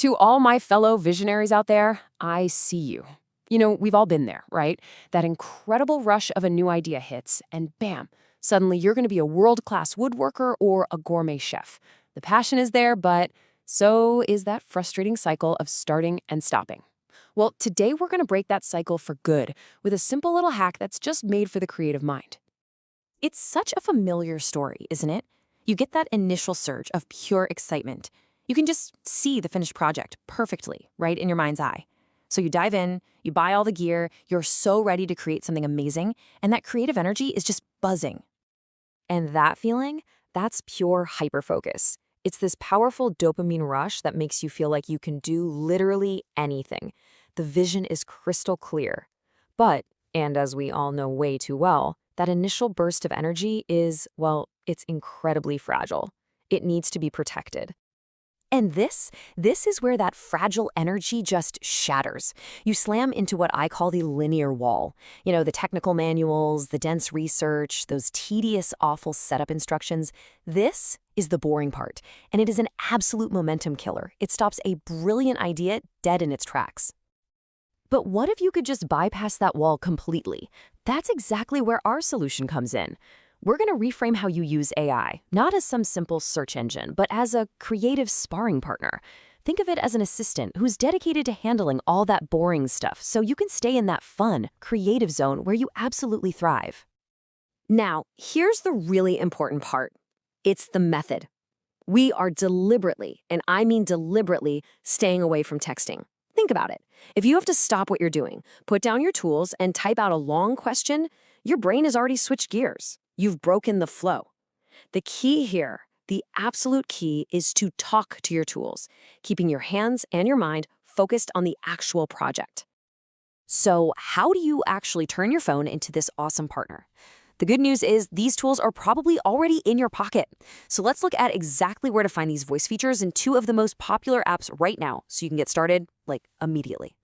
To all my fellow visionaries out there, I see you. We've all been there, right? That incredible rush of a new idea hits, and bam, suddenly you're going to be a world-class woodworker or a gourmet chef. The passion is there, but so is that frustrating cycle of starting and stopping. Well, today we're going to break that cycle for good with a simple little hack that's just made for the creative mind. It's such a familiar story, isn't it? You get that initial surge of pure excitement. You can just see the finished project perfectly, right in your mind's eye. So you dive in, you buy all the gear, you're so ready to create something amazing, and that creative energy is just buzzing. And that feeling, that's pure hyperfocus. It's this powerful dopamine rush that makes you feel like you can do literally anything. The vision is crystal clear. But, and as we all know way too well, that initial burst of energy is, well, it's incredibly fragile. It needs to be protected. And this is where that fragile energy just shatters. You slam into what I call the linear wall. The technical manuals, the dense research, those tedious, awful setup instructions. This is the boring part, and it is an absolute momentum killer. It stops a brilliant idea dead in its tracks. But what if you could just bypass that wall completely? That's exactly where our solution comes in. We're going to reframe how you use AI, not as some simple search engine, but as a creative sparring partner. Think of it as an assistant who's dedicated to handling all that boring stuff so you can stay in that fun, creative zone where you absolutely thrive. Now, here's the really important part. It's the method. We are deliberately, and I mean deliberately, staying away from texting. Think about it. If you have to stop what you're doing, put down your tools, and type out a long question, your brain has already switched gears. You've broken the flow. The key here, the absolute key, is to talk to your tools, keeping your hands and your mind focused on the actual project. So, how do you actually turn your phone into this awesome partner? The good news is these tools are probably already in your pocket. So let's look at exactly where to find these voice features in two of the most popular apps right now so you can get started, immediately.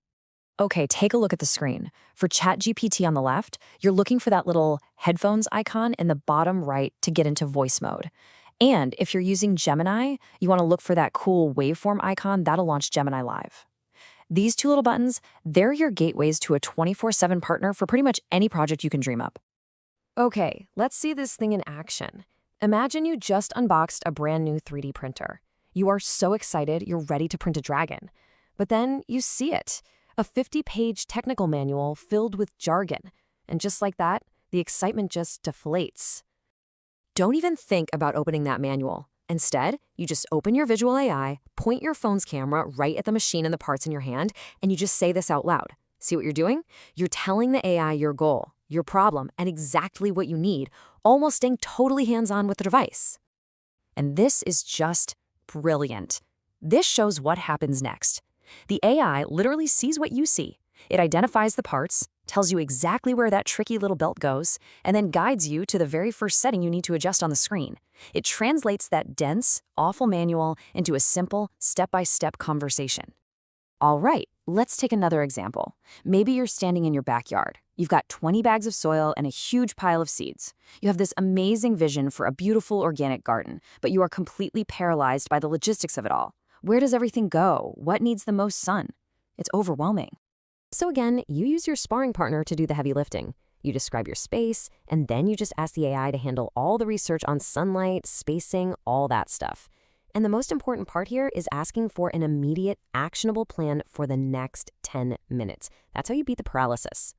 Okay, take a look at the screen. For ChatGPT on the left, you're looking for that little headphones icon in the bottom right to get into voice mode. And if you're using Gemini, you want to look for that cool waveform icon that'll launch Gemini Live. These two little buttons, they're your gateways to a 24/7 partner for pretty much any project you can dream up. Okay, let's see this thing in action. Imagine you just unboxed a brand new 3D printer. You are so excited you're ready to print a dragon. But then you see it. A 50-page technical manual filled with jargon. And just like that, the excitement just deflates. Don't even think about opening that manual. Instead, you just open your visual AI, point your phone's camera right at the machine and the parts in your hand, and you just say this out loud. See what you're doing? You're telling the AI your goal, your problem, and exactly what you need, almost staying totally hands-on with the device. And this is just brilliant. This shows what happens next. The AI literally sees what you see. It identifies the parts, tells you exactly where that tricky little belt goes, and then guides you to the very first setting you need to adjust on the screen. It translates that dense, awful manual into a simple, step-by-step conversation. All right, let's take another example. Maybe you're standing in your backyard. You've got 20 bags of soil and a huge pile of seeds. You have this amazing vision for a beautiful organic garden, but you are completely paralyzed by the logistics of it all. Where does everything go? What needs the most sun? It's overwhelming. So again, you use your sparring partner to do the heavy lifting. You describe your space, and then you just ask the AI to handle all the research on sunlight, spacing, all that stuff. And the most important part here is asking for an immediate, actionable plan for the next 10 minutes. That's how you beat the paralysis.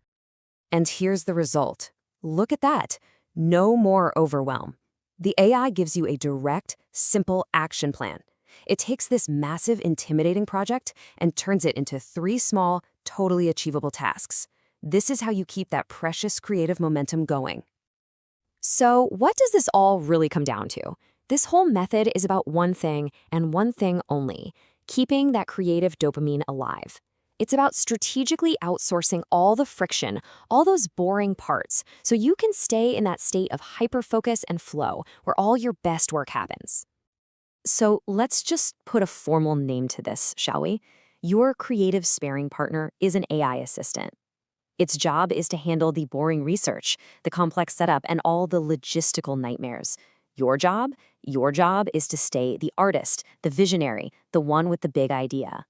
And here's the result. Look at that. No more overwhelm. The AI gives you a direct, simple action plan. It takes this massive, intimidating project and turns it into 3 small, totally achievable tasks. This is how you keep that precious creative momentum going. So, what does this all really come down to? This whole method is about one thing and one thing only: keeping that creative dopamine alive. It's about strategically outsourcing all the friction, all those boring parts, so you can stay in that state of hyperfocus and flow where all your best work happens. So let's just put a formal name to this, shall we? Your creative sparring partner is an AI assistant. Its job is to handle the boring research, the complex setup, and all the logistical nightmares. Your job? Your job is to stay the artist, the visionary, the one with the big idea.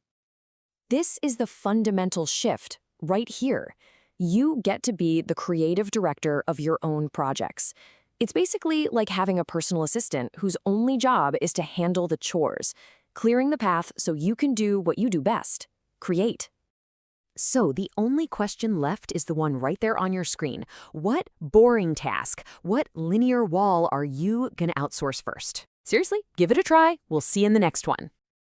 This is the fundamental shift right here. You get to be the creative director of your own projects. It's basically like having a personal assistant whose only job is to handle the chores, clearing the path so you can do what you do best: create. So the only question left is the one right there on your screen. What boring task, what linear wall are you gonna outsource first? Seriously, give it a try. We'll see you in the next one.